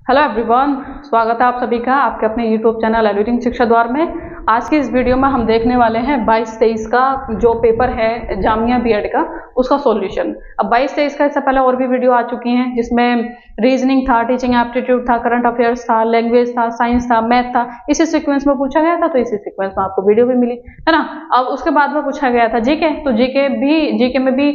Hello everyone, स्वागत है आप सभी का आपके अपने यूट्यूब चैनल एलुरिंग शिक्षा द्वार में। आज की इस वीडियो में हम देखने वाले हैं 22-23 का जो पेपर है जामिया बीएड का, उसका सॉल्यूशन। अब 22-23 का इससे पहले और भी वीडियो आ चुकी हैं जिसमें रीजनिंग था, टीचिंग एप्टीट्यूड था, करंट अफेयर्स था, लैंग्वेज था, साइंस था, मैथ था। इसी सीक्वेंस में पूछा गया था, तो इसी सीक्वेंस में आपको वीडियो भी मिली है ना। अब उसके बाद में पूछा गया था जीके, तो जीके में भी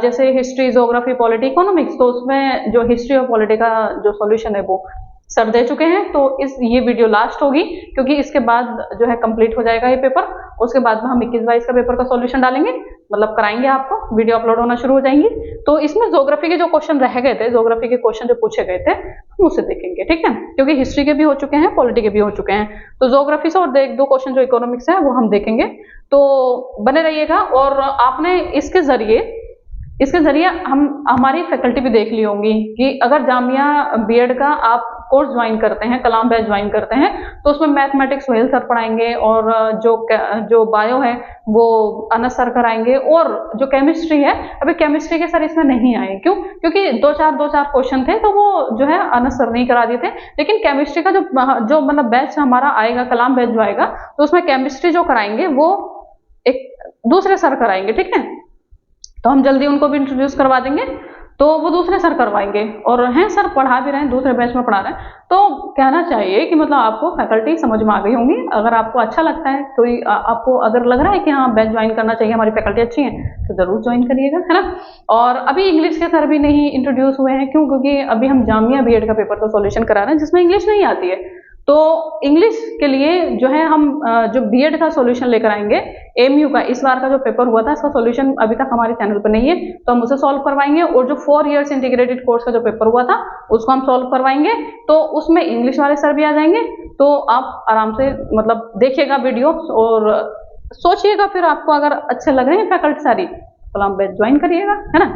जैसे हिस्ट्री, ज्योग्राफी, पॉलिटी, इकोनॉमिक्स, तो उसमें जो हिस्ट्री और पॉलिटी का जो सॉल्यूशन है वो सर दे चुके हैं। तो ये वीडियो लास्ट होगी क्योंकि इसके बाद जो है कंप्लीट हो जाएगा ये पेपर। उसके बाद में हम 21-22 का पेपर का सॉल्यूशन डालेंगे, मतलब कराएंगे आपको, वीडियो अपलोड होना शुरू हो जाएंगी। तो इसमें ज्योग्राफी के जो क्वेश्चन रह गए थे, ज्योग्राफी के क्वेश्चन जो पूछे गए थे हम उसे देखेंगे, ठीक है, क्योंकि हिस्ट्री के भी हो चुके हैं, पॉलिटी के भी हो चुके हैं। तो ज्योग्राफी से और दो क्वेश्चन जो इकोनॉमिक्स है वो हम देखेंगे। तो बने रहिएगा। और आपने इसके जरिए हम हमारी फैकल्टी भी देख ली होंगी कि अगर जामिया बीएड का आप कोर्स ज्वाइन करते हैं, कलाम बैच ज्वाइन करते हैं, तो उसमें मैथमेटिक्स सोहेल सर पढ़ाएंगे और जो बायो है वो अनस सर कराएंगे। और जो केमिस्ट्री है, अभी केमिस्ट्री के सर इसमें नहीं आए, क्यों? क्योंकि दो चार क्वेश्चन थे तो वो जो है अनस सर नहीं करा दिए थे। लेकिन केमिस्ट्री का जो मतलब बैच हमारा आएगा, कलाम बैच जो आएगा, तो उसमें केमिस्ट्री जो कराएंगे वो एक दूसरे सर कराएंगे, ठीक है। तो हम जल्दी उनको भी इंट्रोड्यूस करवा देंगे, तो वो दूसरे सर करवाएंगे। और हैं सर पढ़ा भी रहे हैं, दूसरे बैच में पढ़ा रहे हैं। तो कहना चाहिए कि मतलब आपको फैकल्टी समझ में आ गई होंगी। अगर आपको अच्छा लगता है, कोई आपको अगर लग रहा है कि हाँ बैच ज्वाइन करना चाहिए, हमारी फैकल्टी अच्छी है, तो जरूर ज्वाइन करिएगा, है ना। और अभी इंग्लिश के सर भी नहीं इंट्रोड्यूस हुए हैं, क्यों? क्योंकि अभी हम जामिया बीएड का पेपर का सॉल्यूशन करा रहे हैं जिसमें इंग्लिश नहीं आती है। तो इंग्लिश के लिए जो है हम जो बीएड का सॉल्यूशन लेकर आएंगे, एमयू का इस बार का जो पेपर हुआ था, इसका सॉल्यूशन अभी तक हमारे चैनल पर नहीं है, तो हम उसे सॉल्व करवाएंगे। और जो 4 इयर्स इंटीग्रेटेड कोर्स का जो पेपर हुआ था उसको हम सॉल्व करवाएंगे। तो उसमें इंग्लिश वाले सर भी आ जाएंगे। तो आप आराम से मतलब देखिएगा वीडियो और सोचिएगा, फिर आपको अगर अच्छे लग रहे हैं फैकल्टी सारी, कलाम बैच ज्वाइन करिएगा, है ना।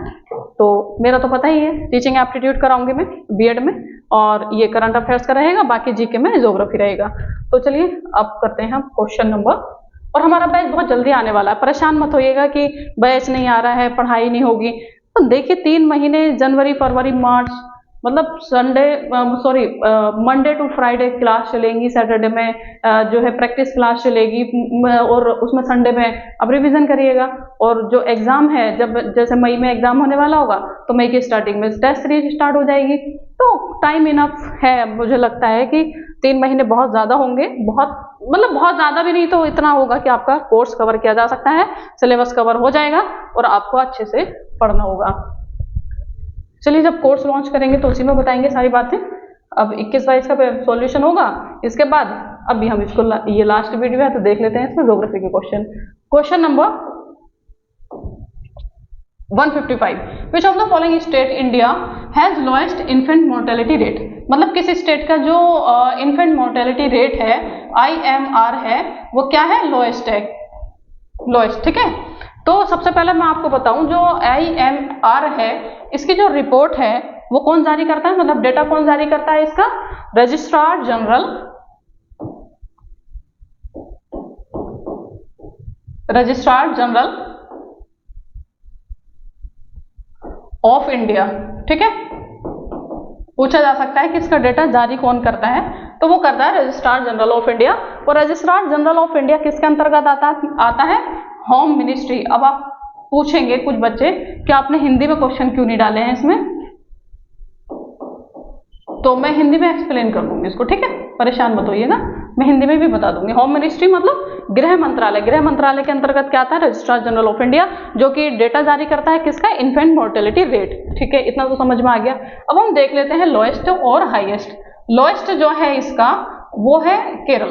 तो मेरा तो पता ही है, टीचिंग एप्टीट्यूड कराऊंगी मैं बीएड में, और ये करंट अफेयर्स का रहेगा, बाकी जीके में ज्योग्राफी रहेगा। तो चलिए अब करते हैं क्वेश्चन नंबर। और हमारा बैच बहुत जल्दी आने वाला है, परेशान मत होइएगा कि बैच नहीं आ रहा है, पढ़ाई नहीं होगी। तो देखिए 3 महीने, जनवरी, फरवरी, मार्च, मतलब मंडे टू फ्राइडे क्लास चलेंगी, सैटरडे में जो है प्रैक्टिस क्लास चलेगी, और उसमें संडे में अब रिवीजन करिएगा। और जो एग्जाम है, जब जैसे मई में एग्जाम होने वाला होगा, तो मई की स्टार्टिंग में टेस्ट सीरीज स्टार्ट हो जाएगी। तो टाइम इनफ है, मुझे लगता है कि 3 महीने बहुत ज्यादा होंगे, बहुत ज्यादा भी नहीं, तो इतना होगा कि आपका कोर्स कवर किया जा सकता है, सिलेबस कवर हो जाएगा और आपको अच्छे से पढ़ना होगा। चलिए जब कोर्स लॉन्च करेंगे तो उसी में बताएंगे सारी बातें। अब 21-22 का सॉल्यूशन होगा, इसके बाद अभी हम इसको ये लास्ट वीडियो है तो देख लेते हैं इसमें ज्योग्राफी के question number 155। Which of the following state India has lowest infant mortality rate? मतलब किस स्टेट का जो इन्फेंट मोर्टेलिटी रेट है, IMR है, वो क्या है? लोएस्ट है, लोएस्ट, ठीक है। तो सबसे पहले मैं आपको बताऊं, जो IMR है इसकी जो रिपोर्ट है वो कौन जारी करता है, मतलब डेटा कौन जारी करता है इसका? रजिस्ट्रार जनरल ऑफ इंडिया, ठीक है। पूछा जा सकता है कि इसका डेटा जारी कौन करता है, तो वो करता है रजिस्ट्रार जनरल ऑफ इंडिया। और रजिस्ट्रार जनरल ऑफ इंडिया किसके अंतर्गत आता है? Home ministry. अब आप पूछेंगे कुछ बच्चे कि आपने हिंदी में क्वेश्चन क्यों नहीं डाले हैं इसमें, तो मैं हिंदी में एक्सप्लेन कर दूंगी इसको, ठीक है, परेशान मत होइएगा, मैं हिंदी में भी बता दूंगी। होम मिनिस्ट्री मतलब गृह मंत्रालय, गृह मंत्रालय के अंतर्गत क्या आता है? रजिस्ट्रार जनरल ऑफ इंडिया, जो कि डेटा जारी करता है किसका? इन्फेंट मोर्टेलिटी रेट, ठीक है। इतना तो समझ में आ गया। अब हम देख लेते हैं लोएस्ट और हाईएस्ट। लोएस्ट जो है इसका वो है केरल,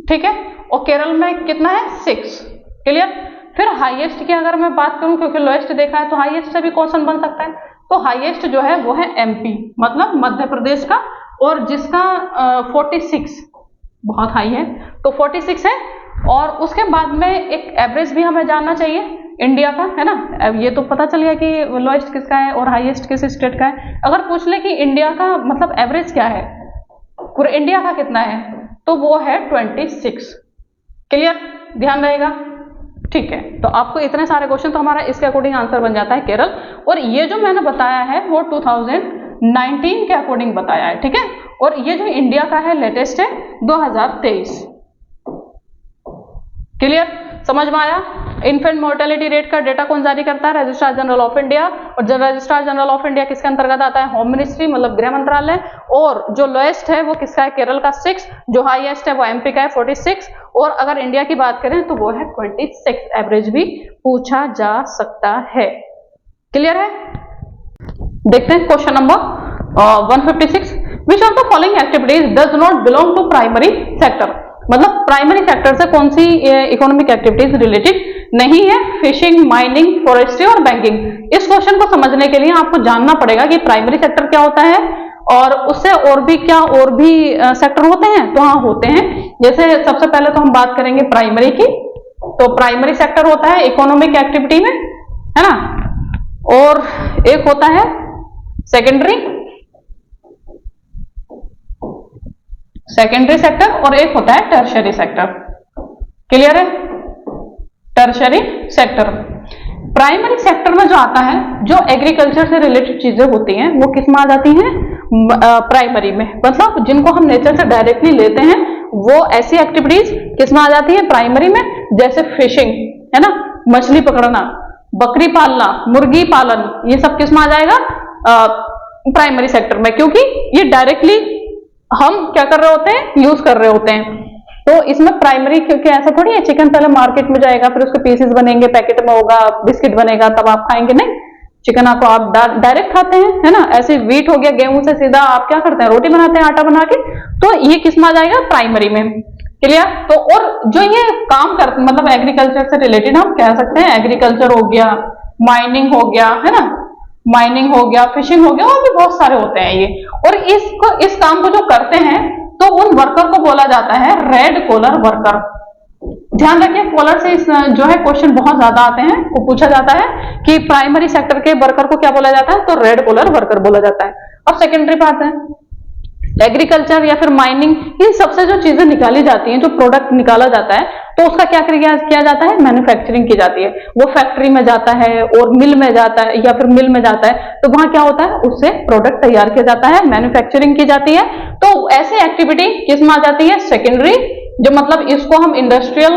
ठीक है, और केरल में कितना है? 6, क्लियर। फिर हाईएस्ट की अगर मैं बात करूं, क्योंकि लोएस्ट देखा है तो हाईएस्ट से भी क्वेश्चन बन सकता है, तो हाईएस्ट जो है वो है MP, मतलब मध्य प्रदेश का, और जिसका 46 बहुत हाई है, तो 46 है। और उसके बाद में एक एवरेज भी हमें जानना चाहिए इंडिया का, है ना। अब ये तो पता चल गया कि लोएस्ट किसका है और हाईएस्ट किस स्टेट का है। अगर पूछ ले कि इंडिया का मतलब एवरेज क्या है, पूरे इंडिया का कितना है, तो वो है 26, क्लियर, ध्यान रहेगा, ठीक है। तो आपको इतने सारे क्वेश्चन, तो हमारा इसके अकॉर्डिंग आंसर बन जाता है केरल। और ये जो मैंने बताया है वो 19 के अकॉर्डिंग बताया है, ठीक है। और ये जो इंडिया का है लेटेस्ट है 2023। क्लियर, समझ में आया। इन्फेंट मोर्टेलिटी रेट का डेटा कौन जारी करता है? Registrar general of India. और रजिस्ट्रार जनरल ऑफ इंडिया किसके अंतर्गत आता है? होम मिनिस्ट्री, मतलब गृह मंत्रालय। और जो लोएस्ट है वो किसका है? केरल का 6। जो हाईएस्ट है वो एमपी का है 46। और अगर इंडिया की बात करें तो वो है 26। एवरेज भी पूछा जा सकता है। क्लियर है। देखते हैं question number 156। Which of the following activities does not belong to primary sector? मतलब प्राइमरी सेक्टर से कौन सी इकोनॉमिक एक्टिविटीज रिलेटेड नहीं है? फिशिंग, माइनिंग, फॉरेस्ट्री और बैंकिंग। इस क्वेश्चन को समझने के लिए आपको जानना पड़ेगा कि प्राइमरी सेक्टर क्या होता है और उससे और भी सेक्टर होते हैं। तो हाँ, होते हैं। जैसे सबसे पहले तो हम बात करेंगे प्राइमरी की। तो प्राइमरी सेक्टर होता है इकोनॉमिक एक्टिविटी में, है ना। और एक होता है सेकेंडरी सेक्टर और एक होता है टर्शियरी सेक्टर। क्लियर है। टर्शियरी सेक्टर प्राइमरी सेक्टर में जो आता है, जो एग्रीकल्चर से रिलेटेड चीजें होती हैं वो किस में आ जाती हैं? प्राइमरी में। मतलब जिनको हम नेचर से डायरेक्टली लेते हैं वो ऐसी एक्टिविटीज किस में आ जाती है? प्राइमरी में। जैसे फिशिंग, है ना, मछली पकड़ना, बकरी पालना, मुर्गी पालन, ये सब किस में आ जाएगा? प्राइमरी सेक्टर में, क्योंकि ये डायरेक्टली हम क्या कर रहे होते हैं? यूज कर रहे होते हैं। तो इसमें प्राइमरी, क्योंकि ऐसा थोड़ी है चिकन पहले मार्केट में जाएगा, फिर उसके पीसेस बनेंगे, पैकेट में होगा, बिस्किट बनेगा, तब आप खाएंगे। नहीं, चिकन आपको आप डायरेक्ट खाते हैं, है ना। ऐसे व्हीट हो गया, गेहूं से सीधा आप क्या करते हैं? रोटी बनाते हैं आटा बना के। तो ये किस में आ जाएगा? प्राइमरी में। क्लियर। तो और जो ये काम करते, मतलब एग्रीकल्चर से रिलेटेड हम कह सकते हैं, एग्रीकल्चर हो गया, माइनिंग हो गया, है ना, माइनिंग हो गया, फिशिंग हो गया, और भी बहुत सारे होते हैं ये। और इस काम को जो करते हैं तो उन वर्कर को बोला जाता है रेड कॉलर वर्कर। ध्यान रखिए, कॉलर से जो है क्वेश्चन बहुत ज्यादा आते हैं। वो पूछा जाता है कि प्राइमरी सेक्टर के वर्कर को क्या बोला जाता है? तो रेड कॉलर वर्कर बोला जाता है। अब सेकेंडरी पे आते हैं। एग्रीकल्चर या फिर माइनिंग, इन सबसे जो चीजें निकाली जाती हैं, जो प्रोडक्ट निकाला जाता है, तो उसका क्या किया जाता है? मैन्युफैक्चरिंग की जाती है। वो फैक्ट्री में जाता है और मिल में जाता है, या फिर मिल में जाता है, तो वहां क्या होता है? उससे प्रोडक्ट तैयार किया जाता है, मैन्युफैक्चरिंग की जाती है। तो ऐसी एक्टिविटी किस में आ जाती है? सेकेंडरी। जो मतलब इसको हम इंडस्ट्रियल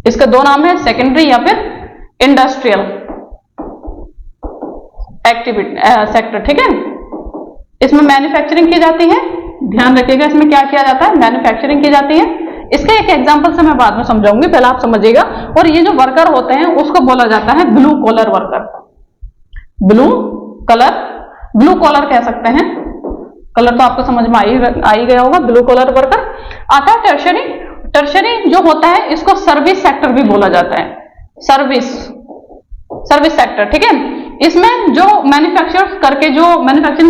इसके दो नाम है, सेकेंडरी या फिर इंडस्ट्रियल एक्टिविटी सेक्टर, ठीक है। इसमें मैन्युफैक्चरिंग की जाती है। ध्यान रखिएगा, इसमें क्या किया जाता है? मैन्युफैक्चरिंग की जाती है। इसके एक एग्जांपल से मैं बाद में समझाऊंगी, पहले आप समझिएगा। और ये जो वर्कर होते हैं उसको बोला जाता है blue collar worker. Blue collar कह सकते हैं। कलर तो आपको समझ में आ ही गया होगा। ब्लू कॉलर वर्कर आता है टर्शियरी। टर्शियरी जो होता है इसको सर्विस सेक्टर भी बोला जाता है। सर्विस सेक्टर, ठीक है। इसमें जो मैन्युफैक्चरिंग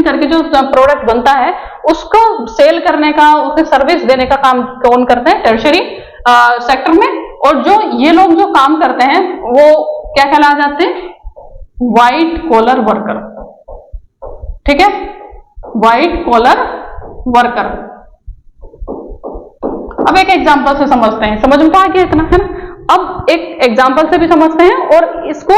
करके जो प्रोडक्ट बनता है उसको सेल करने का, उसके सर्विस देने का काम कौन करते हैं? टर्शियरी सेक्टर में। और जो ये लोग जो काम करते हैं वो क्या कहला जाते हैं? व्हाइट कॉलर वर्कर, ठीक है। White collar worker. अब एक एग्जांपल से समझते हैं। समझ में आ गया इतना, है ना। अब एक एग्जांपल से भी समझते हैं और इसको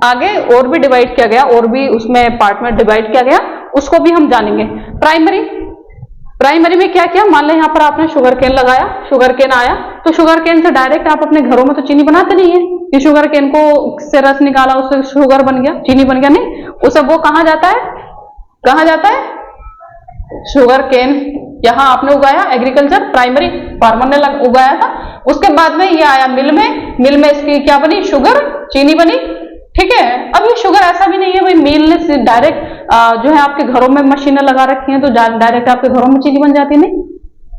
आगे और भी डिवाइड किया गया, और भी उसमें पार्ट में डिवाइड किया गया, उसको भी हम जानेंगे। प्राइमरी में क्या किया? मान लें यहाँ पर आपने शुगर केन लगाया, शुगर केन आया, तो शुगर केन से डायरेक्ट आप अपने घरों में तो चीनी बनाते नहीं है कि शुगर केन को से रस निकाला, उससे शुगर बन गया, चीनी बन गया। नहीं, उसे वो कहाँ जाता है? शुगर केन यहां आपने उगाया, एग्रीकल्चर प्राइमरी फार्मर ने उगाया था। उसके बाद में ये आया मिल में इसकी क्या बनी? शुगर, चीनी बनी, ठीक है। अब ये शुगर ऐसा भी नहीं है भाई मिल ने डायरेक्ट जो है आपके घरों में मशीनें लगा रखी हैं तो डायरेक्ट आपके घरों में चीनी बन जाती है। नहीं,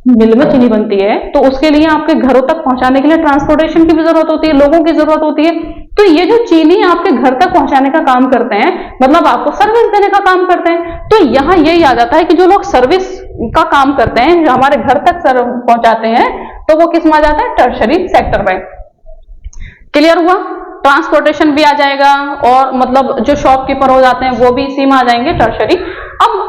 मिल में चीनी बनती है तो उसके लिए आपके घरों तक पहुंचाने के लिए ट्रांसपोर्टेशन की भी जरूरत होती है, लोगों की जरूरत होती है। तो ये जो चीनी आपके घर तक पहुंचाने का काम करते हैं, मतलब आपको सर्विस देने का काम करते हैं। तो यहाँ यही आ जाता है कि जो लोग सर्विस का काम करते हैं, जो हमारे घर तक पहुंचाते हैं, तो वो किस में आ जाता है? टर्शियरी सेक्टर में। क्लियर हुआ? ट्रांसपोर्टेशन भी आ जाएगा और मतलब जो शॉपकीपर हो जाते हैं वो भी इसी में आ जाएंगे, टर्शियरी।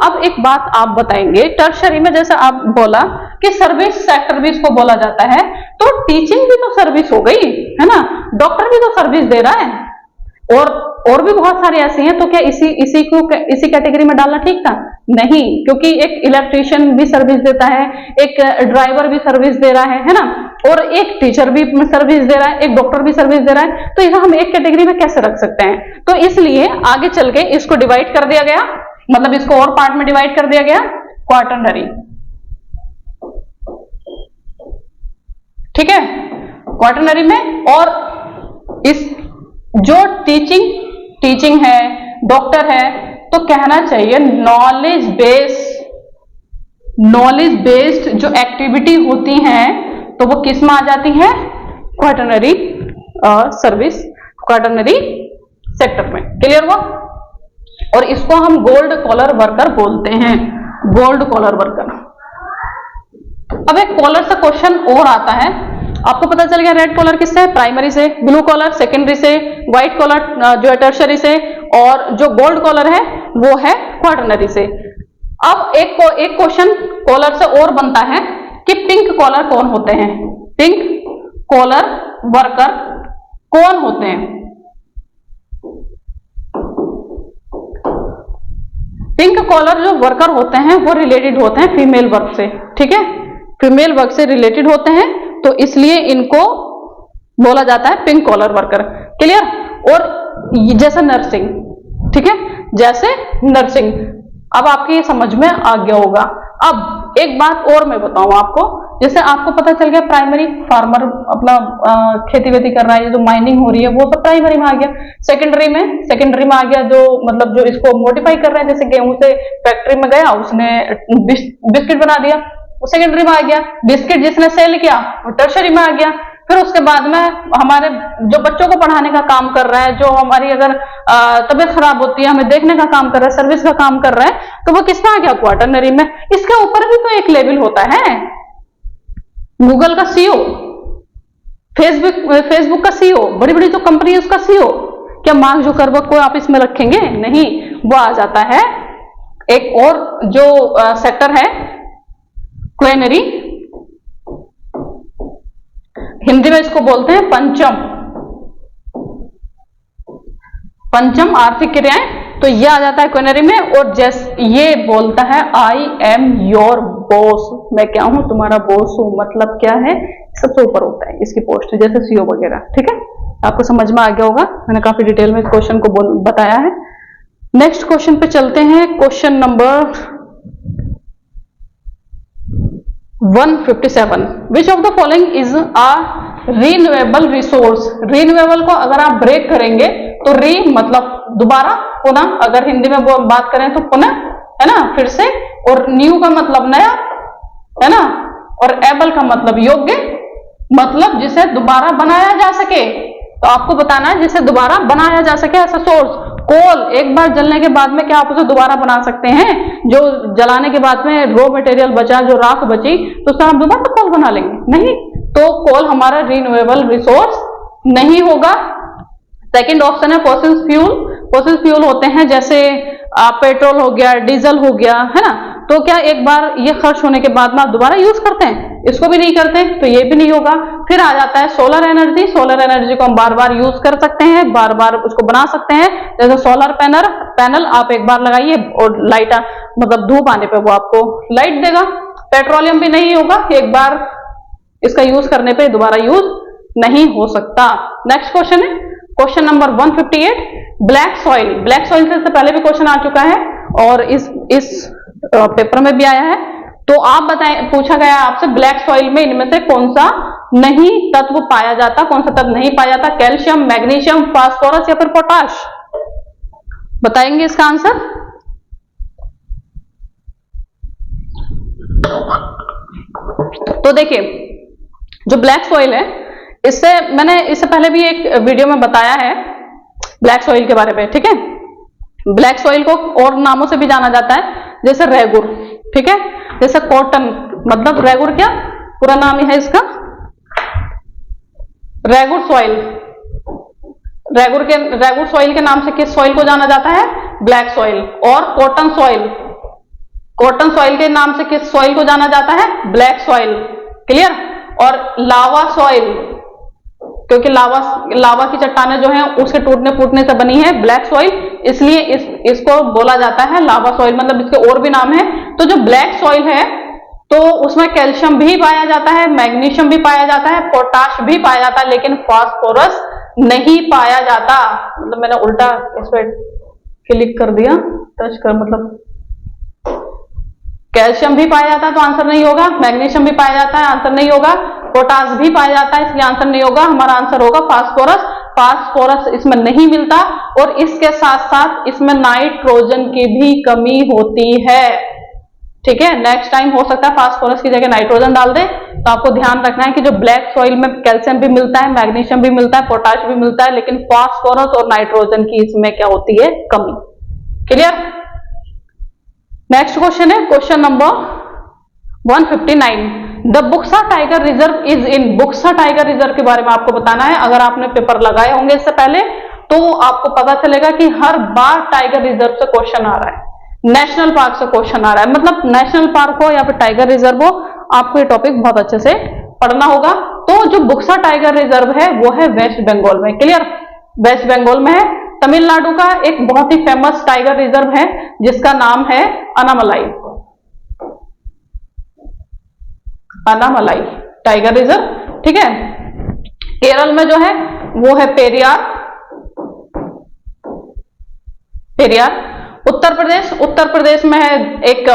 अब एक बात आप बताएंगे, टर्शियरी में जैसे आप बोला कि सर्विस सेक्टर भी इसको बोला जाता है। तो टीचिंग भी तो सर्विस हो गई है ना, डॉक्टर भी तो सर्विस दे रहा है, और भी बहुत सारे ऐसे हैं। तो क्या इसी कैटेगरी में डालना ठीक था? नहीं, क्योंकि एक इलेक्ट्रिशियन भी सर्विस देता है, एक ड्राइवर भी सर्विस दे रहा है ना, और एक टीचर भी सर्विस दे रहा है, एक डॉक्टर भी सर्विस दे रहा है। तो इसे हम एक कैटेगरी में कैसे रख सकते हैं? तो इसलिए आगे चल के इसको डिवाइड कर दिया गया, मतलब इसको और पार्ट में डिवाइड कर दिया गया, क्वाटरनरी। ठीक है, क्वाटरनरी में। और इस जो टीचिंग है, डॉक्टर है, तो कहना चाहिए नॉलेज बेस्ड जो एक्टिविटी होती हैं, तो वो किस में आ जाती है? क्वाटरनरी सर्विस, क्वाटरनरी सेक्टर में। क्लियर हुआ? और इसको हम गोल्ड कॉलर वर्कर बोलते हैं, गोल्ड कॉलर वर्कर। अब एक कॉलर से क्वेश्चन और आता है, आपको पता चल गया रेड कॉलर किससे है? प्राइमरी से। ब्लू कॉलर सेकेंडरी से। व्हाइट कॉलर जो है टर्शरी से। और जो गोल्ड कॉलर है वो है क्वाटरनरी से। अब एक क्वेश्चन कॉलर से और बनता है कि पिंक कॉलर कौन होते हैं? पिंक कॉलर वर्कर कौन होते हैं? पिंक कॉलर जो वर्कर होते हैं वो रिलेटेड होते हैं फीमेल वर्क से। ठीक है, फीमेल वर्क से रिलेटेड होते हैं, तो इसलिए इनको बोला जाता है पिंक कॉलर वर्कर। क्लियर? और जैसे नर्सिंग, ठीक है, जैसे नर्सिंग। अब आपकी समझ में आ गया होगा। अब एक बात और मैं बताऊं आपको, जैसे आपको पता चल गया प्राइमरी, फार्मर अपना खेती वेती कर रहा है, जो माइनिंग हो रही है वो सब प्राइमरी में आ गया। सेकेंडरी में आ गया जो मतलब जो इसको मॉडिफाई कर रहे हैं, जैसे गेहूं से फैक्ट्री में गया, उसने बिस्किट बना दिया, वो सेकेंडरी में आ गया। बिस्किट जिसने सेल किया वो टर्शरी में आ गया। फिर उसके बाद में हमारे जो बच्चों को पढ़ाने का काम कर रहा है, जो हमारी अगर तबीयत खराब होती है हमें देखने का काम कर रहा है, सर्विस का काम कर रहा है, तो वो किसमें आ गया? क्वाटरनरी में। इसके ऊपर भी तो एक लेवल होता है, गूगल का सीईओ, फेसबुक का सीईओ, बड़ी बड़ी जो कंपनी है उसका सीईओ। क्या मार्क जुकरबर्ग को आप इसमें रखेंगे? नहीं, वो आ जाता है एक और जो सेक्टर है क्वेनरी, हिंदी में इसको बोलते हैं पंचम आर्थिक क्रियाएं। तो ये आ जाता है क्वेनरी में। और जैसे ये बोलता है आई एम योर बॉस, मैं क्या हूं? तुम्हारा बॉस हूं। मतलब क्या है? सबसे ऊपर होता है इसकी पोस्ट, जैसे सीईओ वगैरह। ठीक है, आपको समझ में आ गया होगा, मैंने काफी डिटेल में इस क्वेश्चन को बताया है। नेक्स्ट क्वेश्चन पे चलते हैं। Question number 157, which of the following is a renewable resource. Renewable को अगर आप ब्रेक करेंगे तो री मतलब दोबारा, पुनः, अगर हिंदी में बात करें तो पुनः, है ना, फिर से। और न्यू का मतलब नया, है ना, और एबल का मतलब योग्य, मतलब जिसे दोबारा बनाया जा सके। तो आपको बताना है जिसे दोबारा बनाया जा सके ऐसा सोर्स। कोल एक बार जलने के बाद में क्या आप उसे दोबारा बना सकते हैं? जो जलाने के बाद में रॉ मटेरियल बचा, जो राख बची, तो उससे हम दोबारा कोल बना लेंगे? नहीं, तो कोल हमारा रिन्यूएबल रिसोर्स नहीं होगा। सेकंड ऑप्शन है फॉसिल फ्यूल। फॉसिल फ्यूल होते हैं जैसे पेट्रोल हो गया, डीजल हो गया, है ना। तो क्या एक बार ये खर्च होने के बाद में आप दोबारा यूज करते हैं? इसको भी नहीं करते, तो ये भी नहीं होगा। फिर आ जाता है सोलर एनर्जी। सोलर एनर्जी को हम बार बार यूज कर सकते हैं, बार बार उसको बना सकते हैं। जैसे सोलर पैनल आप एक बार लगाइए और लाइट मतलब धूप आने पे वो आपको लाइट देगा। पेट्रोलियम भी नहीं होगा, एक बार इसका यूज करने पे दोबारा यूज नहीं हो सकता। नेक्स्ट क्वेश्चन है question number 158, black soil. Black soil से पहले भी क्वेश्चन आ चुका है और इस पेपर में भी आया है। तो आप बताएं, पूछा गया आपसे ब्लैक सॉइल में इनमें से कौन सा नहीं तत्व पाया जाता, कौन सा तत्व नहीं पाया जाता? कैल्शियम, मैग्नीशियम, फास्फोरस या फिर पोटाश? बताएंगे इसका आंसर? तो देखिए, जो ब्लैक सॉइल है, मैंने इससे पहले भी एक वीडियो में बताया है ब्लैक सॉइल के बारे में। ठीक है, ब्लैक सॉइल को और नामों से भी जाना जाता है, जैसे रेगुर, ठीक है, जैसे कॉटन, मतलब रेगुर क्या पूरा नाम ही है इसका? रेगुर सॉइल। रेगुर सॉइल के नाम से किस सॉइल को जाना जाता है? Black soil. और कॉटन सॉइल कॉटन सॉइल के नाम से किस सॉइल को जाना जाता है? Black soil. क्लियर? और लावा सॉइल, क्योंकि लावा की चट्टानें जो हैं उसके टूटने फूटने से बनी है ब्लैक सॉइल, इसलिए इसको बोला जाता है लावा सॉइल, मतलब इसके और भी नाम है। तो जो ब्लैक सॉइल है तो उसमें कैल्शियम भी पाया जाता है, मैग्नीशियम भी पाया जाता है, पोटाश भी पाया जाता है, लेकिन फास्फोरस नहीं पाया जाता। मतलब मैंने उल्टा इस पर क्लिक कर दिया, टच कर, मतलब कैल्शियम भी पाया जाता है तो आंसर नहीं होगा, मैग्नीशियम भी पाया जाता है आंसर नहीं होगा, पोटाश भी पाया जाता है इसलिए आंसर नहीं होगा, हमारा आंसर होगा फास्फोरस। फास्फोरस इसमें नहीं मिलता और इसके साथ साथ इसमें नाइट्रोजन की भी कमी होती है। ठीक है, नेक्स्ट टाइम हो सकता है फास्फोरस की जगह नाइट्रोजन डाल दे। तो आपको ध्यान रखना है कि जो ब्लैक सॉइल में कैल्शियम भी मिलता है, मैग्नीशियम भी मिलता है, पोटाश भी मिलता है, लेकिन फास्फोरस और नाइट्रोजन की इसमें क्या होती है? कमी। क्लियर? नेक्स्ट क्वेश्चन है question number 159। The Buxa tiger reserve is in. Buxa tiger reserve के बारे में आपको बताना है। अगर आपने पेपर लगाए होंगे इससे पहले तो आपको पता चलेगा कि हर बार टाइगर रिजर्व से क्वेश्चन आ रहा है, नेशनल पार्क से क्वेश्चन आ रहा है। मतलब नेशनल पार्क हो या फिर टाइगर रिजर्व हो, आपको ये टॉपिक बहुत अच्छे से पढ़ना होगा। तो जो बुक्सा टाइगर रिजर्व है वो है वेस्ट बंगाल में। क्लियर? वेस्ट बंगाल में है। तमिलनाडु का एक बहुत ही फेमस टाइगर रिजर्व है जिसका नाम है अनामलाई। Anamalai tiger reserve. ठीक है, केरल में जो है वो है पेरियार। पेरियार। उत्तर प्रदेश में है एक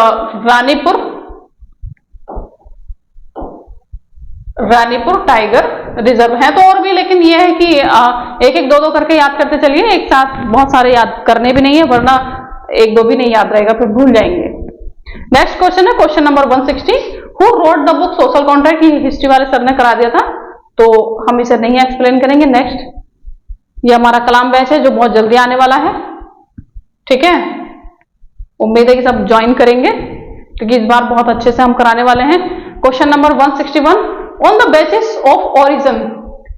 रानीपुर टाइगर रिजर्व है। तो और भी, लेकिन ये है कि एक एक दो दो करके याद करते चलिए, एक साथ बहुत सारे याद करने भी नहीं है, वरना एक दो भी नहीं याद रहेगा फिर भूल जाएंगे। नेक्स्ट क्वेश्चन है question number 160। Who wrote the book social contract? ये हिस्ट्री वाले सर ने करा दिया था तो हम इसे नहीं एक्सप्लेन करेंगे। नेक्स्ट, ये हमारा कलाम बैच है जो बहुत जल्दी आने वाला है। ठीक है, उम्मीद है कि सब ज्वाइन करेंगे क्योंकि इस बार बहुत अच्छे से हम कराने वाले हैं। Question number 161। On the basis of origin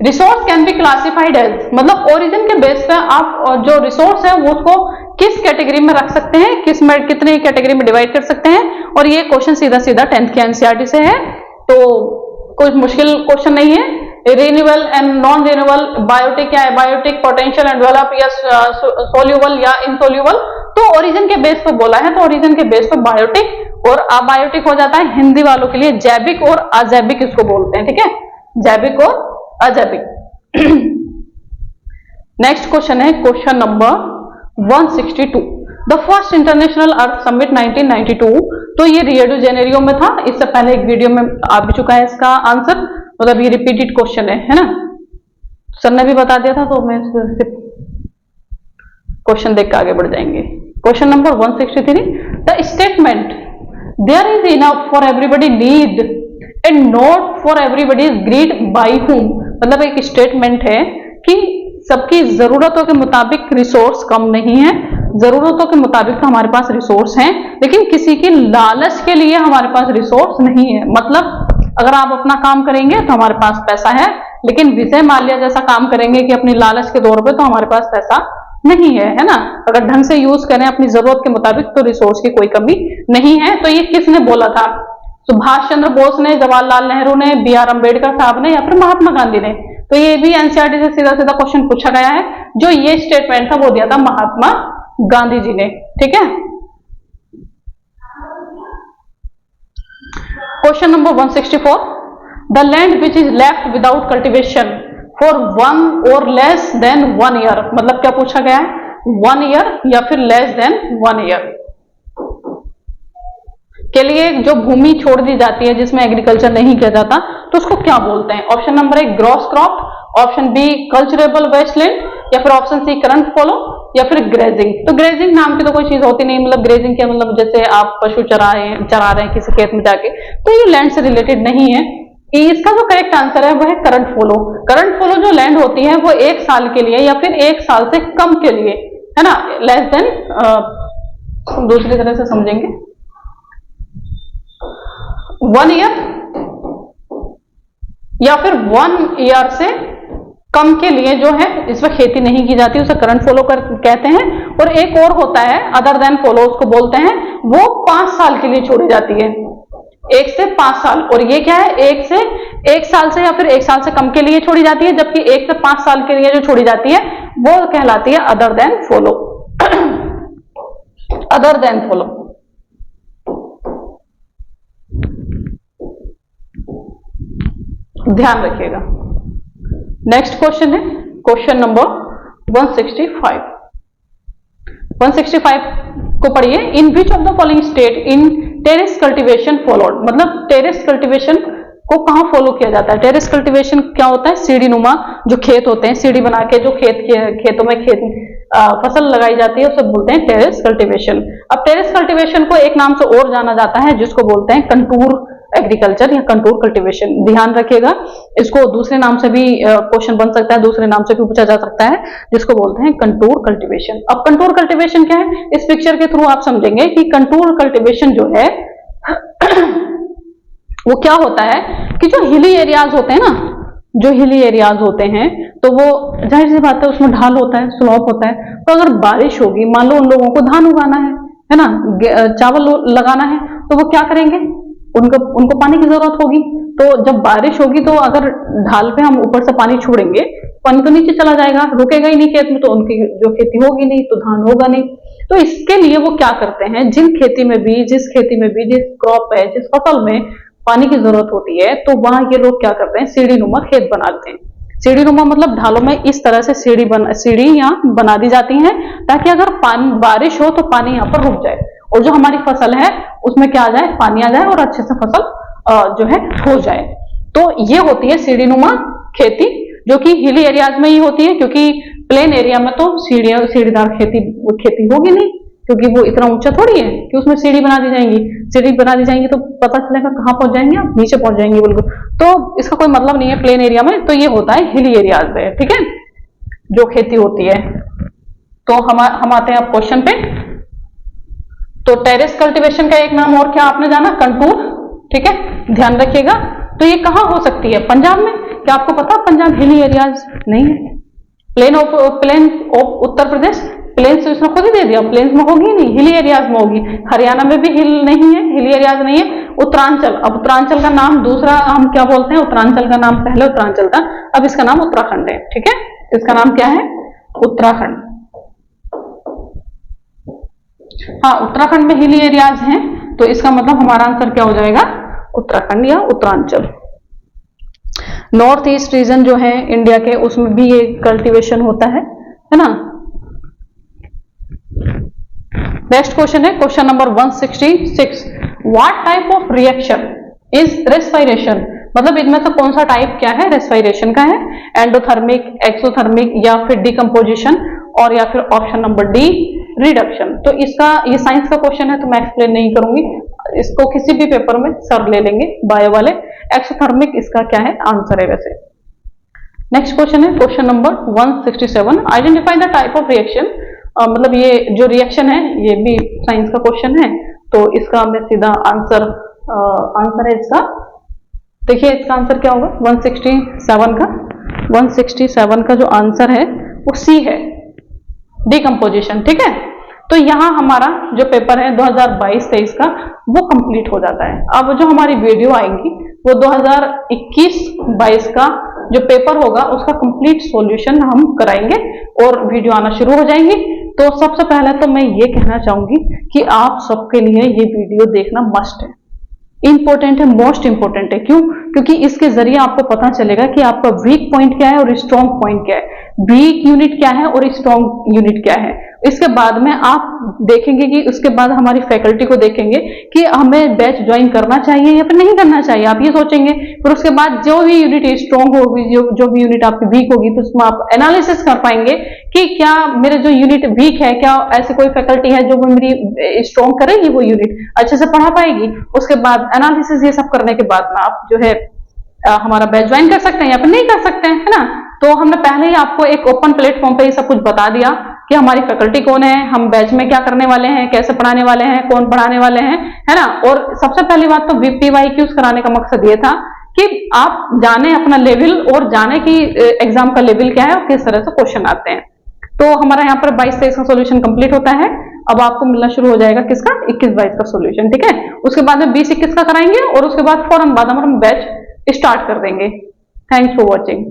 resource can be classified as. मतलब ओरिजिन के बेस पे आप जो रिसोर्स है वो उसको किस कैटेगरी में रख सकते हैं, किस में कितने कैटेगरी में डिवाइड कर सकते हैं। और ये क्वेश्चन सीधा सीधा 10th के एनसीईआरटी से है, तो कोई मुश्किल क्वेश्चन नहीं है। Renewable and non renewable, biotic या एबायोटिक, पोटेंशियल एंड डेवलप या सोल्यूबल या इनसोल्यूबल। तो ओरिजिन के बेस पे बोला है तो ओरिजिन के बेस पे बायोटिक और अबायोटिक हो जाता है। हिंदी वालों के लिए जैविक और अजैविक इसको बोलते हैं। ठीक है, जैविक और अजैविक। नेक्स्ट क्वेश्चन है question number 162। The first international earth summit 1992। तो ये रियो डी जेनेरियो में था। इससे पहले एक वीडियो में आ भी चुका है इसका आंसर, मतलब ये रिपीटेड क्वेश्चन है ना, सर ने भी बता दिया था। तो मैं सिर्फ क्वेश्चन देख के आगे बढ़ जाएंगे। Question number 163। The statement there is enough for everybody need and not for everybody is greed by whom. मतलब एक स्टेटमेंट है कि सबकी जरूरतों के मुताबिक रिसोर्स कम नहीं है। जरूरतों के मुताबिक तो हमारे पास रिसोर्स हैं, लेकिन किसी की लालच के लिए हमारे पास रिसोर्स नहीं है। मतलब अगर आप अपना काम करेंगे तो हमारे पास पैसा है, लेकिन विजय माल्या जैसा काम करेंगे कि अपनी लालच के दौर पे, तो हमारे पास पैसा नहीं है ना। अगर ढंग से यूज करें अपनी जरूरत के मुताबिक तो रिसोर्स की कोई कमी नहीं है। तो ये किसने बोला था? सुभाष चंद्र बोस ने, जवाहरलाल नेहरू ने, बी.आर. अम्बेडकर साहब ने या फिर महात्मा गांधी ने? तो ये भी एनसीईआरटी से सीधा सीधा क्वेश्चन पूछा गया है। जो ये स्टेटमेंट था वो दिया था महात्मा गांधी जी ने। ठीक है, question number 164। The land which is left without cultivation for 1 और लेस देन 1 ईयर। मतलब क्या पूछा गया है? 1 ईयर या फिर लेस देन 1 ईयर के लिए जो भूमि छोड़ दी जाती है जिसमें एग्रीकल्चर नहीं किया जाता, तो उसको क्या बोलते हैं? Option number 1 gross crop, option B culturable wasteland, या फिर ऑप्शन सी करंट फॉलो, या फिर ग्रेजिंग। तो ग्रेजिंग नाम की तो कोई चीज होती नहीं। मतलब ग्रेजिंग क्या मतलब जैसे आप पशु चरा रहे हैं किसी खेत में जाके, तो ये लैंड से रिलेटेड नहीं है। इसका जो करेक्ट आंसर है वो है करंट फॉलो। करंट फॉलो जो लैंड होती है वो 1 साल के लिए या फिर 1 साल से कम के लिए, है ना, लेस देन, दूसरी तरह से समझेंगे, 1 ईयर या फिर 1 ईयर से कम के लिए जो है इसमें खेती नहीं की जाती, उसे करंट फॉलो कहते हैं। और एक और होता है अदर देन फॉलो, उसको बोलते हैं, वो 5 साल के लिए छोड़ी जाती है, 1 से 5 साल। और ये क्या है, 1 साल से या फिर 1 साल से कम के लिए छोड़ी जाती है, जबकि 1 से 5 साल के लिए जो छोड़ी जाती है वो कहलाती है other than fallow. Other than fallow. ध्यान रखिएगा। नेक्स्ट क्वेश्चन है क्वेश्चन नंबर 165। 165 को पढ़िए। In which of the following state in terrace cultivation followed, मतलब टेरेस कल्टीवेशन को कहां फॉलो किया जाता है। टेरेस कल्टीवेशन क्या होता है, सीढ़ी नुमा जो खेत होते हैं, सीढ़ी बना के जो खेतों में फसल लगाई जाती है उसे बोलते हैं टेरेस कल्टीवेशन। अब टेरेस कल्टीवेशन को एक नाम से और जाना जाता है जिसको बोलते हैं कंटूर एग्रीकल्चर या कंटूर कल्टीवेशन। ध्यान रखिएगा, इसको दूसरे नाम से भी क्वेश्चन बन सकता है, दूसरे नाम से भी पूछा जा सकता है, जिसको बोलते हैं कंटूर कल्टीवेशन। अब कंटूर कल्टीवेशन क्या है, इस पिक्चर के थ्रू आप समझेंगे कि कंटूर कल्टीवेशन जो है वो क्या होता है कि जो हिली एरियाज होते हैं ना, जो हिली एरियाज होते हैं तो वो जाहिर सी बात है उसमें ढाल होता है, स्लोप होता है। तो अगर बारिश होगी, मान लो उन लोगों को धान उगाना है ना, चावल लगाना है, तो वो क्या करेंगे, उनको पानी की जरूरत होगी। तो जब बारिश होगी तो अगर ढाल पे हम ऊपर से पानी छोड़ेंगे, पानी तो नीचे चला जाएगा, रुकेगा ही नहीं खेत में, तो उनकी जो खेती होगी नहीं तो धान होगा नहीं। तो इसके लिए वो क्या करते हैं, जिस खेती में भी जिस क्रॉप है, जिस फसल में पानी की जरूरत होती है, तो वहां ये लोग क्या करते हैं, सीढ़ी नुमा खेत बनाते हैं। सीढ़ी नुमा मतलब ढालों में इस तरह से सीढ़ी यहाँ बना दी जाती है ताकि अगर बारिश हो तो पानी यहाँ पर रुक जाए और जो हमारी फसल है उसमें क्या आ जाए, पानी आ जाए और अच्छे से फसल जो है हो जाए। तो ये होती है सीढ़ी नुमा खेती, जो कि हिली एरियाज में ही होती है, क्योंकि प्लेन एरिया में तो सीढ़ीदार खेती होगी नहीं, क्योंकि वो इतना ऊंचा थोड़ी है कि उसमें सीढ़ी बना दी जाएंगी। सीढ़ी बना दी जाएंगी तो पता चलेगा कहाँ पहुंच जाएंगे, आप नीचे पहुंच जाएंगे बिल्कुल। तो इसका कोई मतलब नहीं है प्लेन एरिया में, तो ये होता है हिली एरियाज में, ठीक है, जो खेती होती है। तो हम आते हैं अब क्वेश्चन पे। तो टेरेस कल्टीवेशन का एक नाम और क्या आपने जाना, कंटूर, ठीक है, ध्यान रखिएगा। तो ये कहां हो सकती है, पंजाब में। क्या आपको पता पंजाब हिली एरियाज नहीं है, plain of Uttar Pradesh, plains तो इसने खुद ही दे दिया, प्लेन्स में होगी नहीं, हिली एरियाज में होगी। हरियाणा में भी हिल नहीं है, हिली एरियाज नहीं है। उत्तरांचल, अब उत्तरांचल का नाम दूसरा हम क्या बोलते हैं, उत्तरांचल का नाम पहले उत्तरांचल था, अब इसका नाम उत्तराखंड है, ठीक है, इसका नाम क्या है, उत्तराखंड। हाँ, उत्तराखंड में हिली एरियाज हैं, तो इसका मतलब हमारा आंसर क्या हो जाएगा, उत्तराखंड या उत्तरांचल। नॉर्थ ईस्ट रीजन जो है इंडिया के, उसमें भी ये कल्टीवेशन होता है ना। नेक्स्ट क्वेश्चन है question number 166। What type of reaction is respiration, मतलब इनमें से कौन सा टाइप क्या है, रेस्पिरेशन का है, एंडोथर्मिक, एक्सोथर्मिक या फिर डिकम्पोजिशन, और या फिर ऑप्शन नंबर डी रिडक्शन। तो इसका ये साइंस का क्वेश्चन है तो मैं एक्सप्लेन नहीं करूंगी, इसको किसी भी पेपर में सर ले लेंगे बायो वाले। एक्सोथर्मिक इसका क्या है, आंसर है वैसे। नेक्स्ट क्वेश्चन है question number 167। Identify the type of reaction, मतलब ये जो रिएक्शन है ये भी साइंस का क्वेश्चन है, तो इसका मैं सीधा आंसर है इसका, देखिए इसका आंसर क्या होगा 167 का जो आंसर है वो सी है, डिकम्पोजिशन, ठीक है। तो यहाँ हमारा जो पेपर है 2022-23 का वो कंप्लीट हो जाता है। अब जो हमारी वीडियो आएंगी वो 2021-22 का जो पेपर होगा उसका कंप्लीट सॉल्यूशन हम कराएंगे और वीडियो आना शुरू हो जाएंगी। तो सबसे पहले तो मैं ये कहना चाहूंगी कि आप सबके लिए ये वीडियो देखना मस्ट है, इंपॉर्टेंट है, मोस्ट इंपॉर्टेंट है। क्यों? क्योंकि इसके जरिए आपको पता चलेगा कि आपका वीक पॉइंट क्या है और स्ट्रॉन्ग पॉइंट क्या है, वीक यूनिट क्या है और स्ट्रॉन्ग यूनिट क्या है। इसके बाद में आप देखेंगे कि उसके बाद हमारी फैकल्टी को देखेंगे कि हमें बैच ज्वाइन करना चाहिए या फिर नहीं करना चाहिए, आप ये सोचेंगे। फिर उसके बाद जो भी यूनिट स्ट्रॉन्ग होगी, जो भी यूनिट आपकी वीक होगी, तो उसमें आप एनालिसिस कर पाएंगे कि क्या मेरे जो यूनिट वीक है, क्या ऐसी कोई फैकल्टी है जो मेरी स्ट्रॉन्ग करेगी, वो यूनिट अच्छे से पढ़ा पाएगी। उसके बाद एनालिसिस ये सब करने के बाद में आप जो है हमारा बैच ज्वाइन कर सकते हैं या फिर नहीं कर सकते हैं, है ना। तो हमने पहले ही आपको एक ओपन प्लेटफॉर्म पे ये सब कुछ बता दिया कि हमारी फैकल्टी कौन है, हम बैच में क्या करने वाले हैं, कैसे पढ़ाने वाले हैं, कौन पढ़ाने वाले हैं, है ना। और सबसे पहली बात तो PYQs कराने का मकसद ये था कि आप जाने अपना लेवल और जाने कि एग्जाम का लेवल क्या है और किस तरह से क्वेश्चन आते हैं। तो हमारा यहाँ पर 22-23 का सोल्यूशन कंप्लीट होता है। अब आपको मिलना शुरू हो जाएगा किसका, 21-22 का सोल्यूशन, ठीक है। उसके बाद में 20-21 का कराएंगे और उसके बाद फौरन बाद हम बैच स्टार्ट कर देंगे। Thanks for watching.